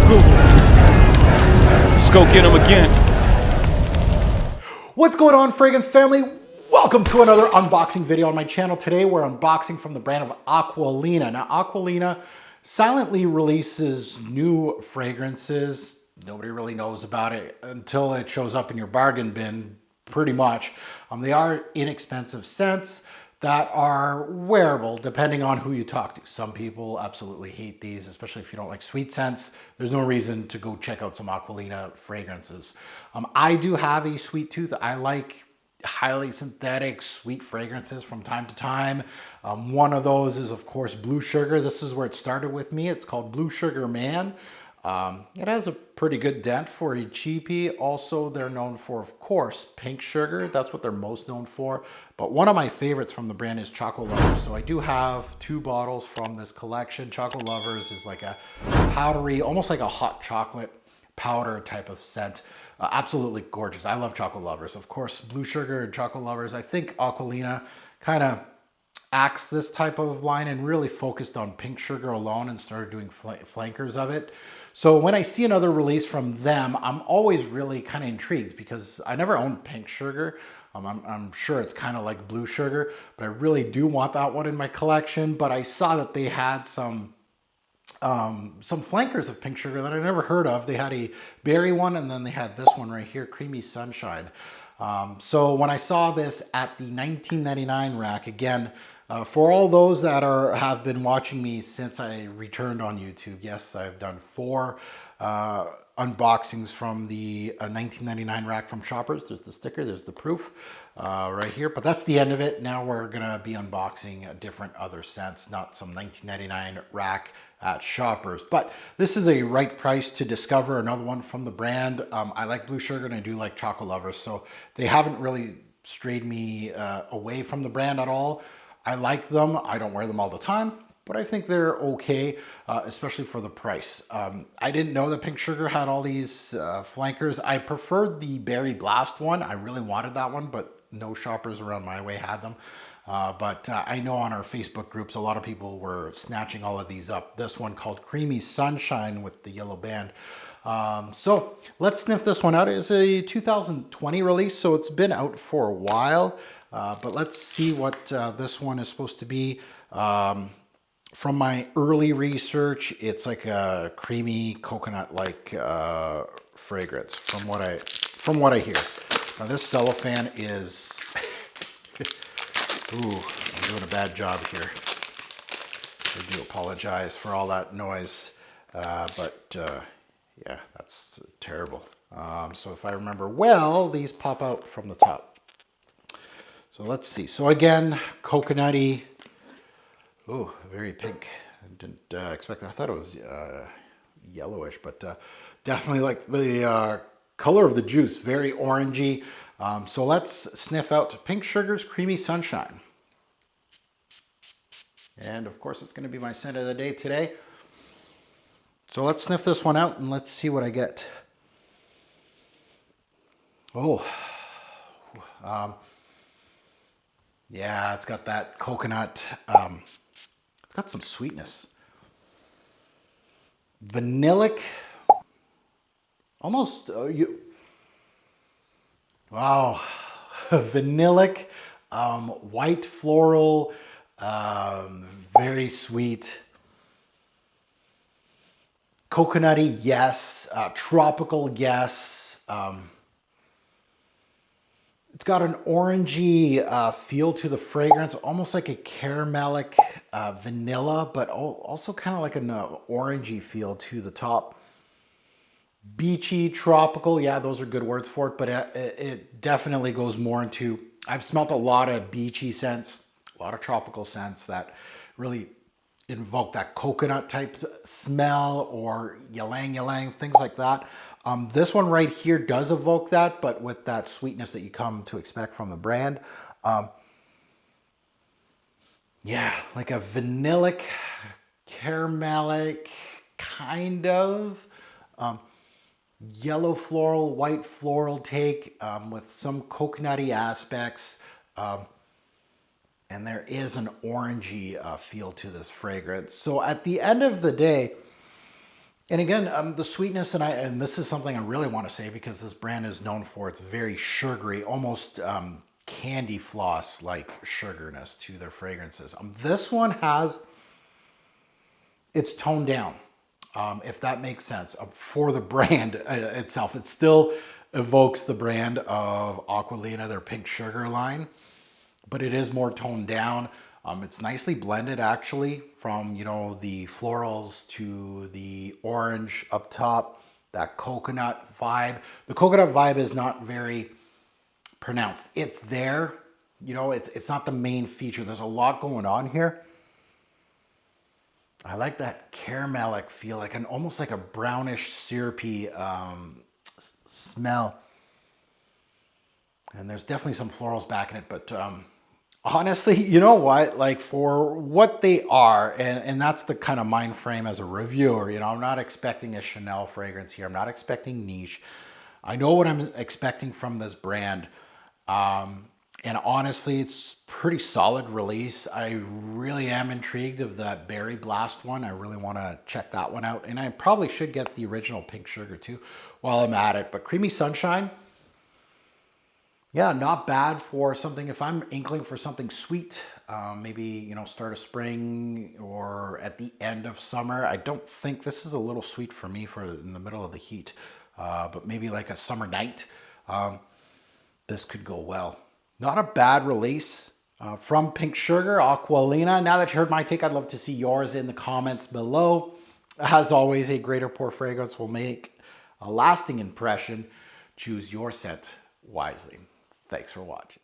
Google. Let's go get them again. What's going on, fragrance family? Welcome to another unboxing video on my channel. Today we're unboxing from the brand of Aquolina. Now, Aquolina silently releases new fragrances. Nobody really knows about it until it shows up in your bargain bin, pretty much. They are inexpensive scents that are wearable depending on who you talk to. Some people absolutely hate these, especially if you don't like sweet scents. There's no reason to go check out some Aquolina fragrances. I do have a sweet tooth. I like highly synthetic sweet fragrances from time to time. One of those is, of course, Blue Sugar. This is where it started with me. It's called Blue Sugar Man. It has a pretty good dent for a cheapie. Also, they're known for, of course, Pink Sugar. That's what they're most known for. But one of my favorites from the brand is Choco Lovers. So I do have 2 bottles from this collection. Choco Lovers is like a powdery, almost like a hot chocolate powder type of scent. Absolutely gorgeous. I love Choco Lovers. Of course, Blue Sugar and Choco Lovers. I think Aquolina kind of axed this type of line and really focused on Pink Sugar alone and started doing flankers of it. So when I see another release from them, I'm always really kind of intrigued because I never owned Pink Sugar. I'm sure it's kind of like Blue Sugar, but I really do want that one in my collection. But I saw that they had some flankers of Pink Sugar that I never heard of. They had a berry one, and then they had this one right here, Creamy Sunshine. So when I saw this at the $19.99 rack, again, for all those that have been watching me since I returned on YouTube, yes, I've done 4 unboxings from the $19.99 rack from Shoppers. There's the sticker, there's the proof right here, but that's the end of it. Now we're gonna be unboxing different other scents, not some $19.99 rack at Shoppers. But this is a right price to discover another one from the brand. I like Blue Sugar and I do like Choco Lovers, so they haven't really strayed me away from the brand at all. I like them. I don't wear them all the time, but I think they're okay, especially for the price. I didn't know that Pink Sugar had all these flankers. I preferred the Berry Blast one. I really wanted that one, but no shoppers around my way had them. But I know on our Facebook groups, a lot of people were snatching all of these up. This one called Creamy Sunshine with the yellow band. So let's sniff this one out. It's a 2020 release, so it's been out for a while. But let's see what this one is supposed to be. From my early research, it's like a creamy coconut-like fragrance from what I hear. Now this cellophane is ooh, I'm doing a bad job here. I do apologize for all that noise, but yeah, that's terrible. So if I remember well, these pop out from the top. So let's see. So again, coconutty. Oh, very pink. I didn't expect that. I thought it was yellowish, but definitely like the color of the juice, very orangey. So let's sniff out Pink Sugar's Creamy Sunshine. And of course, it's going to be my scent of the day today. So let's sniff this one out and let's see what I get. Oh, yeah, it's got that coconut. It's got some sweetness. Vanillic. Almost, wow. Vanillic, white floral, very sweet. Coconutty, yes. Tropical, yes. It's got an orangey feel to the fragrance, almost like a caramelic vanilla, but also kind of like an orangey feel to the top. Beachy, tropical, yeah, those are good words for it, but it definitely goes more into, I've smelt a lot of beachy scents, a lot of tropical scents that really invoke that coconut type smell or ylang ylang, things like that. This one right here does evoke that, but with that sweetness that you come to expect from the brand. Yeah, like a vanillic, caramelic, kind of. Yellow floral, white floral take with some coconutty aspects. And there is an orangey feel to this fragrance. So at the end of the day, And again, the sweetness, and this is something I really want to say because this brand is known for its very sugary, almost candy floss like sugarness to their fragrances. This one has, it's toned down, if that makes sense, for the brand itself. It still evokes the brand of Aquolina, their pink sugar line, but it is more toned down. It's nicely blended actually, from, you know, the florals to the orange up top, that coconut vibe. The coconut vibe is not very pronounced. It's there, you know, it's not the main feature. There's a lot going on here. I like that caramelic feel, like almost like a brownish syrupy smell. And there's definitely some florals back in it, but honestly, you know what? Like, for what they are, and that's the kind of mind frame as a reviewer. You know, I'm not expecting a Chanel fragrance here. I'm not expecting niche. I know what I'm expecting from this brand. And honestly, it's pretty solid release. I really am intrigued of that Berry Blast one. I really want to check that one out. And I probably should get the original Pink Sugar too while I'm at it. But Creamy Sunshine, yeah, not bad for something. If I'm inkling for something sweet, maybe, you know, start of spring or at the end of summer. I don't think this is a little sweet for me for in the middle of the heat, but maybe like a summer night, this could go well. Not a bad release from Pink Sugar, Aquolina. Now that you heard my take, I'd love to see yours in the comments below. As always, a greater pour fragrance will make a lasting impression. Choose your scent wisely. Thanks for watching.